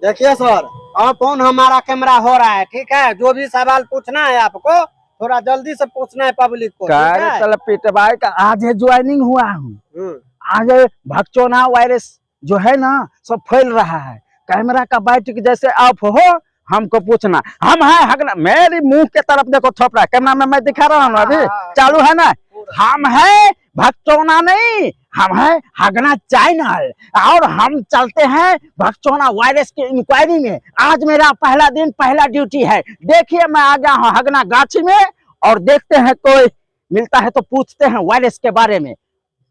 देखिए सर, और फोन हमारा कैमरा हो रहा है, ठीक है। जो भी सवाल पूछना है आपको थोड़ा जल्दी से पूछना है पब्लिक को, ठीक है? चल पिटवाई का आज ज्वाइनिंग हुआ हूँ। आज भक्चोना वायरस जो है ना सब फैल रहा है। कैमरा का बैटरी जैसे ऑफ हो हमको पूछना। हम है हगना, मेरी मुंह के तरफ देखो थोपड़ा कैमरा में मैं दिखा रहा हूँ अभी चालू है ना। हम है भक्चोना नहीं, हम है हगना चैनल और हम चलते हैं भक्चोना वायरस की इंक्वायरी में। आज मेरा पहला दिन, पहला ड्यूटी है। देखिए मैं आ गया हूँ हगना गाछी में और देखते हैं कोई मिलता है तो पूछते हैं वायरस के बारे में।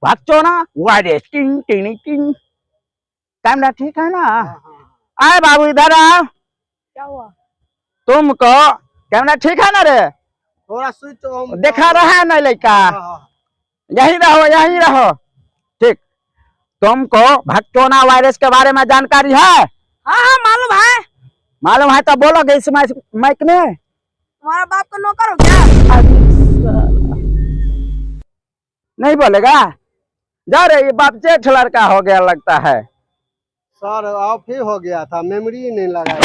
भक्चोना वायरस टिंग टिंग टिंग। कैमरा ठीक है ना? आए बाबू इधर आओ। क्या हुआ? तुमको कैमरा ठीक है ना रे? थोड़ा स्विच दिखा रहा है ना लड़का? यही रहो यही रहो, ठीक। तुमको भक्चोना वायरस के बारे में जानकारी है? हाँ मालूम है। मालूम है तो बोलोगे इस माइक में। तुम्हारा बाप का नौकर हो क्या? नहीं बोलेगा? जा रे ये बाप जेठ लड़का हो गया लगता है। सर ऑफ ही हो गया था, मेमोरी नहीं लगा।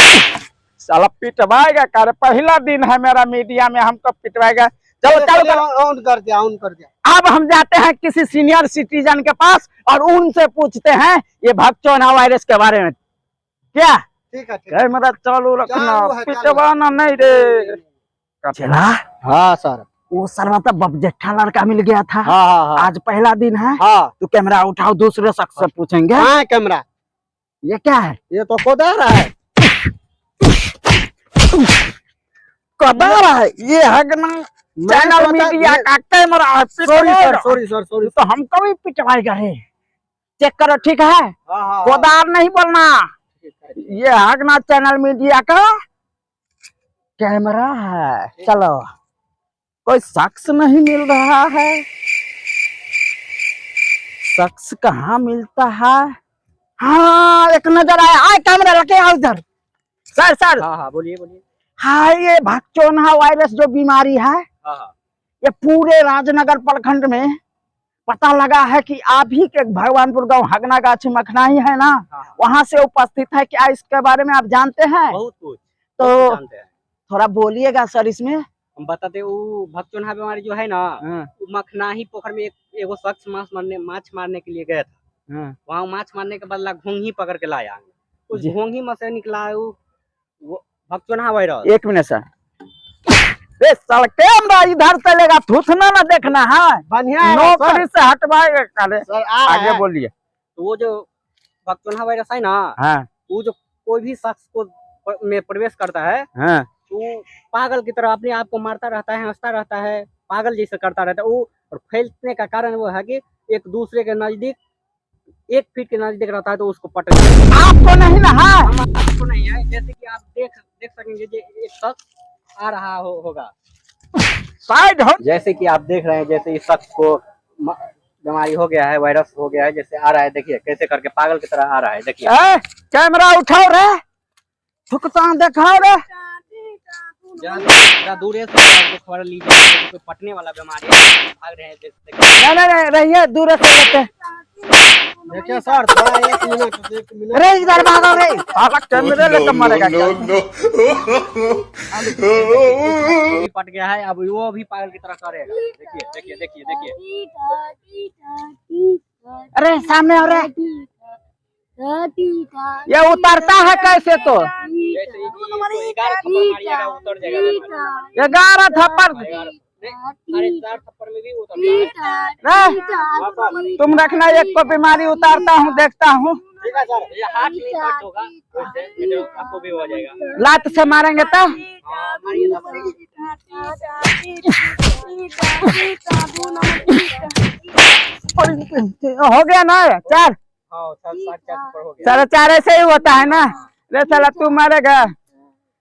साला पिटवाएगा कर, पहला दिन है मेरा मीडिया में, हमको पिटवाएगा। चलो चलो ऑन कर दिया, ऑन कर दिया। अब हम जाते हैं किसी सीनियर सिटीजन के पास और उनसे पूछते हैं ये भक्चोना वायरस के बारे में। क्या ठीक है, ठीक है। कैमरा चालू रखना, चालू है, पिटवाना नहीं रे। चला हाँ सर। वो सरवा तो बबजेठा लड़का मिल गया था। हाँ हाँ हाँ। आज पहला दिन है। हाँ तो कैमरा उठाओ, दूसरे शख्स से पूछेंगे। हाँ कैमरा। ये क्या है? ये तो कोदारा है। कोदारा है? ये हगना चैनल मीडिया का कैमरा है। Sorry sir, sorry sir, sorry. तो हमको भी पिटवाएगा रे। चेक करो ठीक है? हाँ। कोदार नहीं बोलना। ये हगना चैनल मीडिया का कैमरा है। चलो कोई शख्स नहीं मिल रहा है। शख्स कहाँ मिलता है? हाँ एक नजर आया। आए कैमरा लगे आओ इधर। सर हाँ बोलिए बोलिए। हाँ ये भक्चोना वायरस जो बीमारी है ये पूरे राजनगर प्रखंड में पता लगा है कि आप ही के भगवानपुर गांव हगना गाछी मखना ही है ना, वहां से उपस्थित है। क्या इसके बारे में आप जानते हैं? बहुत कुछ तो जानते हैं। थोड़ा बोलिएगा सर इसमें। हम बताते वो भक्चोना बीमारी जो है ना, वो मखनाही पोखर में एगो शख्स माछ मारने के लिए गया था। वहाँ माछ मारने के बदला घोंघी पकड़ के लाया। उस घोंघी में से निकला वो भक्चोना वायरस। एक मिनट सर, कैमरा इधर चलेगा, थूथना ना देखना है। बढ़िया नौकरी से हटवाएगा। आगे बोलिए। तो वो जो भक्चोना वायरस है ना, वो जो कोई भी शख्स को में प्रवेश करता है वो पागल की तरह अपने आप को मारता रहता है, हंसता रहता है, पागल जैसे करता रहता है वो। और फैलने का कारण वो है कि एक दूसरे के नजदीक 1 फीट के नजदीक रहता है तो उसको पट आपको नहीं ना है? आपको नहीं है। जैसे कि आप देख सकेंगे एक शख्स आ रहा होगा साइड हो। जैसे कि आप देख रहे हैं, जैसे इस शख्स को बीमारी हो गया है, वायरस हो गया है, जैसे आ रहा है। देखिए कैसे करके पागल की तरह आ रहा है। देखिए कैमरा उठाओ रे, थुकता दिखाओ रे। जरा दूर है खबर लीजिए, कोई पटने वाला बीमारी है, भाग रहे हैं। नहीं रहिए, दूर से लेते। देखिए सर थोड़ा 1 मिनट। रे इधर भागो रे, साला कैमरे लेकर मारेगा। पट गया है, अब वो भी पागल की तरह करेगा। देखिए देखिए देखिए देखिए। अरे सामने आ रहा है। ये उतरता है कैसे? तो जैसे 11 थप्पड़ मारिएगा उतर जाएगा। 11 थप्पड़? अरे 4 थप्पड़ में भी उतरता है। तुम रखना, एक को बीमारी उतारता हूँ, देखता हूँ। ठीक है सर, ये हाथ नहीं कट होगा, वैसे आपको भी हो जाएगा। लात से मारेंगे तो हो गया ना? 4 साढ़े 4 ऐसे ही होता है ना रे। साला तू मारेगा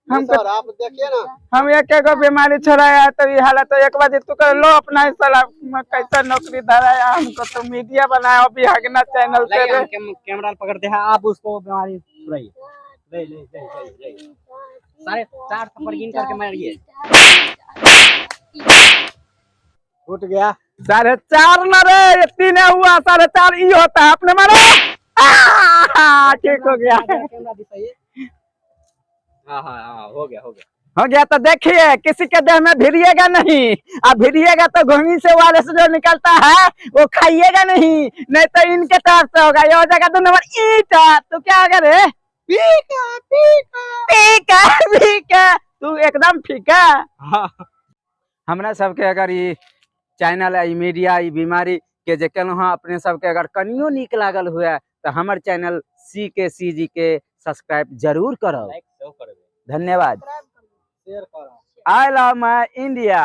हमको। सर आप देखिए ना, हम एक बीमारी छोड़ाया तो ये हालत। तो एक बार तू कर लो अपना साला कैसा नौकरी धराया हमको। तो मीडिया बनाया अभी हगना चैनल से। कैमरा पकड़ते हैं आप उसको बीमारी छुड़ाइए। साढ़े 4 थप्पड़ गिन करके मारिए। टूट गया। 4.5 न रे, 3 हुआ। 4.5 ये होता है अपने मारो। ठीक हो गया। कैमरा दिखाइए। हाँ हाँ हाँ, हो गया हो गया। हो गया तो देखिए किसी के देह में भिड़िएगा नहीं, अब भिड़िएगा तो घुंगी से वायरस जो निकलता है वो खाइएगा नहीं तो इनके तरफ से होगा। ये हो जाएगा 2 नंबर ईटा। तो क्या करे? पीका पीका पीका पीका, तू एकदम फीका। हाँ। हमरा सबके अगर ये चैनल है मीडिया ई बीमारी के जे केलहुँ हाँ अपने सबके अगर कनियो नीक लागल हुए तो हमर चैनल CKCG के सब्सक्राइब जरूर करो। लाइक सेव कर दे। धन्यवाद। शेयर करो। I love my India.